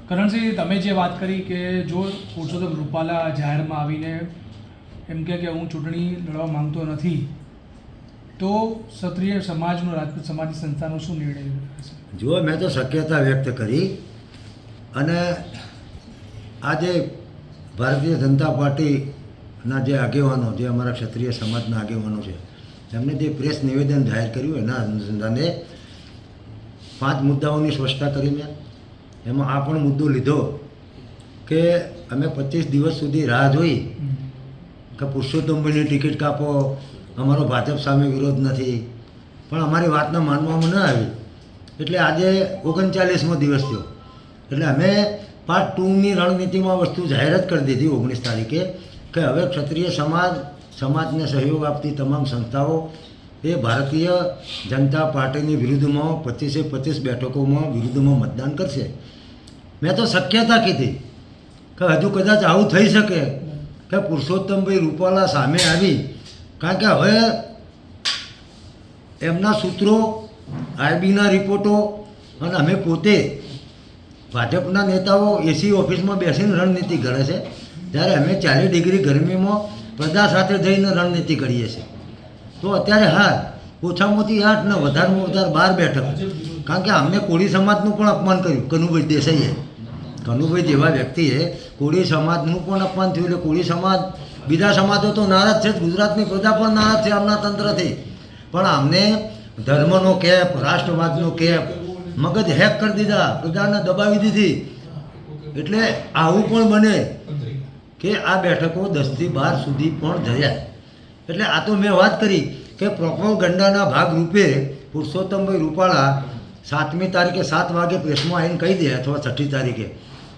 કરણસિંહ, તમે જે વાત કરી કે જો પુરુષોત્તમ રૂપાલા જાહેરમાં આવીને એમ કહે કે હું ચૂંટણી લડવા માંગતો નથી, તો ક્ષત્રિય સમાજનો, રાજપૂત સમાજની સંસ્થાનો શું નિર્ણય હશે? જુઓ, મેં તો શક્યતા વ્યક્ત કરી અને આજે ભારતીય જનતા પાર્ટીના જે આગેવાનો, જે અમારા ક્ષત્રિય સમાજના આગેવાનો છે, એમને જે પ્રેસ નિવેદન જાહેર કર્યું એના અનુસંધાને 5 મુદ્દાઓની સ્પષ્ટતા કરી મેં. એમાં આ પણ મુદ્દો લીધો કે અમે 25 દિવસ સુધી રાહ જોઈ કે પુરુષોત્તમભાઈની ટિકિટ કાપો, અમારો ભાજપ સામે વિરોધ નથી, પણ અમારી વાતને માનવામાં ન આવી. એટલે આજે 39મો દિવસ થયો. એટલે અમે પાર્ટ 2ની રણનીતિમાં વસ્તુ જાહેર જ કરી દીધી 19 તારીખે કે હવે ક્ષત્રિય સમાજને સહયોગ આપતી તમામ સંસ્થાઓ એ ભારતીય જનતા પાર્ટીની વિરુદ્ધમાં 25 બેઠકોમાં વિરુદ્ધમાં મતદાન કરશે. મેં તો શક્યતા કીધી કે હજુ કદાચ આવું થઈ શકે કે પુરુષોત્તમભાઈ રૂપાલા સામે આવી, કારણ કે હવે એમના સૂત્રો, આઈબીના રિપોર્ટો અને અમે પોતે ભાજપના નેતાઓ એસી ઓફિસમાં બેસીને રણનીતિ ઘડે છે, જ્યારે અમે 40 ડિગ્રી ગરમીમાં પ્રજા સાથે જઈને રણનીતિ કરીએ છીએ. તો અત્યારે હા, ઓછામાંથી 8 ને વધારેમાં વધારે 12 બેઠક, કારણ કે અમને કોળી સમાજનું પણ અપમાન કર્યું કનુભાઈ દેસાઈએ. કનુભાઈ જેવા વ્યક્તિએ કોળી સમાજનું પણ અપમાન થયું. એટલે કોળી સમાજ, બીજા સમાજો તો નારાજ છે, ગુજરાતની પ્રજા પણ નારાજ છે આમના તંત્રથી. પણ અમને ધર્મનો કેપ, રાષ્ટ્રવાદનો કેપ મગજ હેક કરી દીધા, પ્રજાને દબાવી દીધી. એટલે આવું પણ બને કે આ બેઠકો 10થી 12 સુધી પણ જયા. એટલે આ તો મેં વાત કરી કે પ્રોપેગેન્ડાના ભાગરૂપે પુરુષોત્તમભાઈ રૂપાલા 7મી તારીખે 7 વાગે પ્રેસમાં આવીને કહી દે, અથવા 6ઠી તારીખે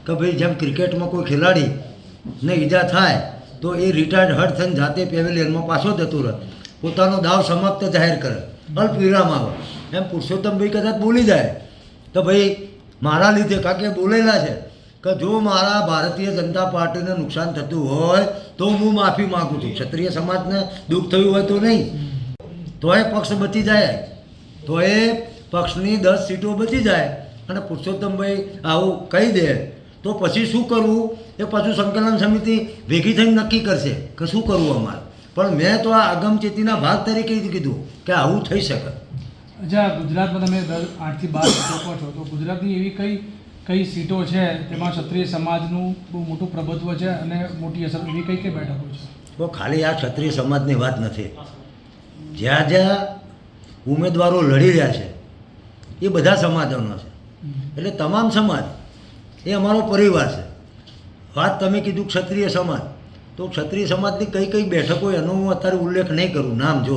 કે ભાઈ જેમ ક્રિકેટમાં કોઈ ખેલાડીને ઈજા થાય તો એ રિટાયર્ડ હર્ટ થઈને જાતે પેવેલિયનમાં પાછો જતો રહે, પોતાનો દાવ સમાપ્ત જાહેર કરે, અલ્પ વિરામ આવે. એમ પુરુષોત્તમભાઈ કદાચ બોલી જાય તો ભાઈ મારા લીધે, કારણ કે બોલેલા છે કે જો મારા ભારતીય જનતા પાર્ટીને નુકસાન થતું હોય તો હું માફી માગું છું. ક્ષત્રિય સમાજને દુઃખ થયું હોય તો નહીં, તો એ પક્ષ બચી જાય, તો એ પક્ષની 10 સીટો બચી જાય. અને પુરુષોત્તમભાઈ આવું કહી દે તો પછી શું કરવું એ પાછું સંકલન સમિતિ ભેગી થઈને નક્કી કરશે કે શું કરવું અમારે. પણ મેં તો આ અગમચેતીના ભાગ તરીકે જ કીધું કે આવું થઈ શકે. અચ્છા, ગુજરાતમાં તમે 8 થી 12 સીટો કહો છો, તો ગુજરાતની એવી કઈ સીટો છે તેમાં ક્ષત્રિય સમાજનું બહુ મોટું પ્રભુત્વ છે અને મોટી અસર, એવી કઈ બેઠકો છે? તો ખાલી આ ક્ષત્રિય સમાજની વાત નથી, જ્યાં જ્યાં ઉમેદવારો લડી રહ્યા છે એ બધા સમાજોનો છે. એટલે તમામ સમાજ એ અમારો પરિવાર છે. વાત તમે કીધું ક્ષત્રિય સમાજ, તો ક્ષત્રિય સમાજની કઈ બેઠકો એનો હું અત્યારે ઉલ્લેખ નહીં કરું નામ જો,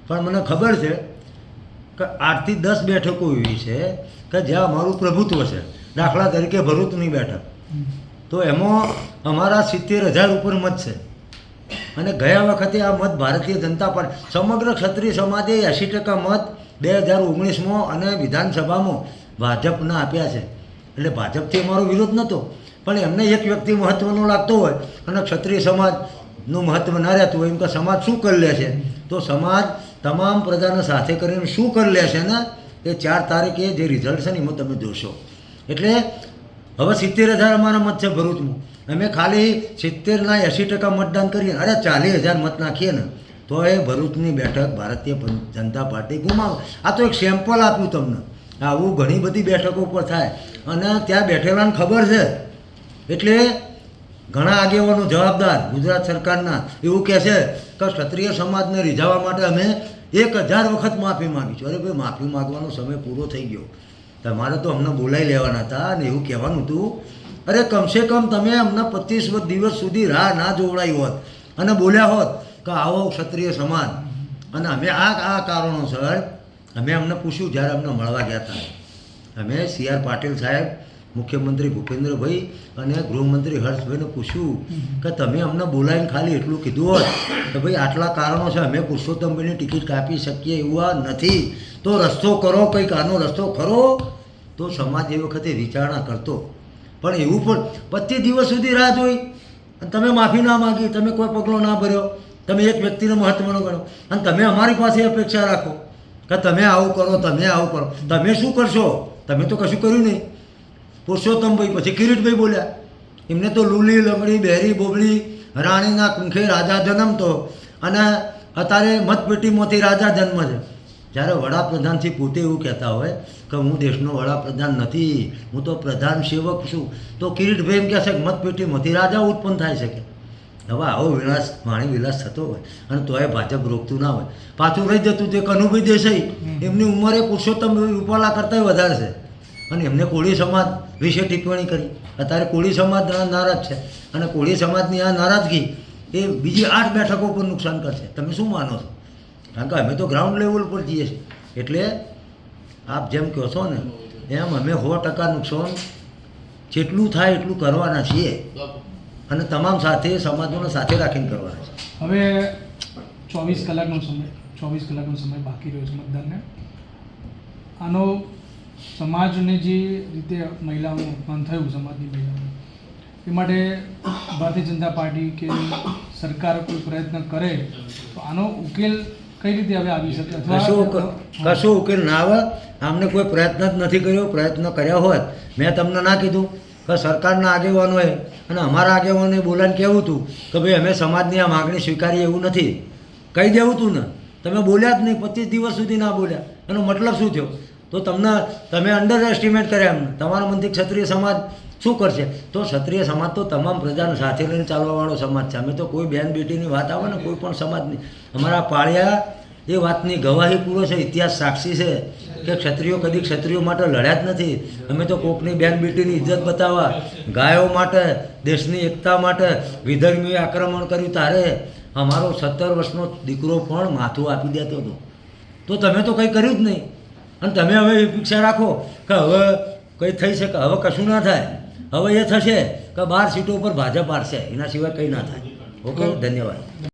પણ મને ખબર છે કે 8 થી 10 બેઠકો એવી છે કે જ્યાં અમારું પ્રભુત્વ છે. દાખલા તરીકે ભરૂચની બેઠક, તો એમાં અમારા 70,000 ઉપર મત છે. અને ગયા વખતે આ મત ભારતીય જનતા પાર્ટી, સમગ્ર ક્ષત્રિય સમાજે 80% મત 2019માં અને વિધાનસભામાં ભાજપના આપ્યા છે. એટલે ભાજપથી અમારો વિરોધ નહોતો, પણ એમને એક વ્યક્તિ મહત્ત્વનો લાગતો હોય અને ક્ષત્રિય સમાજનું મહત્ત્વ ના રહેતું હોય, એમ કે સમાજ શું કરી લે છે, તો સમાજ તમામ પ્રજાને સાથે કરીને શું કરી લે છે ને એ 4 તારીખે જે રિઝલ્ટ છે ને એમાં તમે જોશો. એટલે હવે 70,000 અમારા મત છે ભરૂચમાં, અમે ખાલી 70ના 80% મતદાન કરીએ, અરે 40,000 મત નાખીએ ને તો એ ભરૂચની બેઠક ભારતીય જનતા પાર્ટી ગુમાવે. આ તો એક સેમ્પલ આપ્યું તમને, આવું ઘણી બધી બેઠકો પર થાય અને ત્યાં બેઠેલાને ખબર છે. એટલે ઘણા આગેવાનો જવાબદાર ગુજરાત સરકારના એવું કહે છે કે ક્ષત્રિય સમાજને રીઝાવવા માટે અમે 1000 વખત માફી માગી છું. અરે ભાઈ, માફી માગવાનો સમય પૂરો થઈ ગયો, તમારે તો અમને બોલાવી લેવાના હતા અને એવું કહેવાનું હતું. અરે કમસે કમ તમે અમને 25 દિવસ સુધી રાહ ના જોવડાવી હોત અને બોલ્યા હોત કે આવો ક્ષત્રિય સમાજ, અને અમે આ કારણોસર અમે અમને પૂછ્યું. જ્યારે અમને મળવા ગયા હતા અમે CR પાટીલ સાહેબ, મુખ્યમંત્રી ભૂપેન્દ્રભાઈ અને ગૃહમંત્રી હર્ષભાઈને પૂછ્યું કે તમે અમને બોલાવીને ખાલી એટલું કીધું હોત કે ભાઈ આટલા કારણો છે, અમે પુરુષોત્તમભાઈની ટિકિટ કાપી શકીએ એવું નથી, તો રસ્તો કરો, કંઈક આનો રસ્તો ખરો, તો સમાજ એ વખતે વિચારણા કરતો. પણ એવું પણ 25 દિવસ સુધી રાહ જોઈ અને તમે માફી ના માગી, તમે કોઈ પગલો ના ભર્યો, તમે એક વ્યક્તિને મહત્ત્વનો ગણો અને તમે અમારી પાસે અપેક્ષા રાખો કે તમે આવું કરો, તમે આવું કરો. તમે શું કરશો? તમે તો કશું કર્યું નહીં. પુરુષોત્તમભાઈ, પછી કિરીટભાઈ બોલ્યા. એમને તો લૂલી લંગડી બહેરી બોબડી રાણીના કુંખે રાજા જન્મતો અને અત્યારે મતપેટીમાંથી રાજા જન્મ છે. જ્યારે વડાપ્રધાનથી પોતે એવું કહેતા હોય કે હું દેશનો વડાપ્રધાન નથી, હું તો પ્રધાન સેવક છું, તો કિરીટભાઈ એમ કહેશે કે મતપેટીમાંથી રાજા ઉત્પન્ન થાય શકે. હવે આવો વિલાસ વાણી વિલાસ થતો હોય અને તોય ભાજપ રોકતું ના હોય. પાછું રહી જતું તે કનુભાઈ દેસાઈ, એમની ઉંમરે પુરુષોત્તમ રૂપાલા કરતાંય વધારે છે અને એમને કોળી સમાજ વિશે ટિપ્પણી કરી. અત્યારે કોળી સમાજ નારાજ છે અને કોળી સમાજની આ નારાજગી એ બીજી 8 બેઠકો પર નુકસાન કરશે. તમે શું માનો છો? કારણ કે અમે તો ગ્રાઉન્ડ લેવલ પર જઈએ છીએ. એટલે આપ જેમ કહો છો ને એમ અમે 100% નુકસાન જેટલું થાય એટલું કરવાના છીએ અને તમામ સાથે સમાજોને સાથે રાખીને કરવાના છે. હવે 24 કલાકનો સમય બાકી રહ્યો છે મતદાનને. આનો સમાજને જે રીતે મહિલાઓનું અપમાન થયું, સમાજની મહિલાઓનું, એ માટે ભારતીય જનતા પાર્ટી કે સરકાર કોઈ પ્રયત્ન કરે તો આનો ઉકેલ કઈ રીતે હવે આવી શકે? કશો ઉકેલ ના આવે. આમને કોઈ પ્રયત્ન જ નથી કર્યો. પ્રયત્ન કર્યા હોત મેં તમને ના કીધું કે સરકારના આગેવાનોએ અને અમારા આગેવાનોએ બોલાને કહેવું હતું કે ભાઈ અમે સમાજની આ માગણી સ્વીકારીએ એવું નથી, કહી દેવું હતું ને. તમે બોલ્યા જ નહીં, 25 દિવસ સુધી ના બોલ્યા. એનો મતલબ શું થયો? તો તમે અંડર એસ્ટિમેટ કર્યા એમને. તમારા મનથી ક્ષત્રિય સમાજ શું કરશે? તો ક્ષત્રિય સમાજ તો તમામ પ્રજાને સાથે લઈને ચાલવાવાળો સમાજ છે. અમે તો કોઈ બેન બેટીની વાત આવે ને કોઈ પણ સમાજની, અમારા પાળિયા એ વાતની ગવાહી પૂરો છે. ઇતિહાસ સાક્ષી છે કે ક્ષત્રિયો કદી ક્ષત્રિયો માટે લડ્યા જ નથી. અમે તો કોકની બેન બેટીની ઇજ્જત બતાવવા, ગાયો માટે, દેશની એકતા માટે વિધર્મીએ આક્રમણ કર્યું ત્યારે અમારો 17 વર્ષનો દીકરો પણ માથું આપી દેતો હતો. તો તમે તો કંઈ કર્યું જ નહીં અને તમે હવે અપેક્ષા રાખો કે હવે કંઈ થઈ શકે. હવે કશું ના થાય. હવે એ થશે કે 12 સીટો પર ભાજપ હારશે, એના સિવાય કંઈ ના થાય. ઓકે, ધન્યવાદ.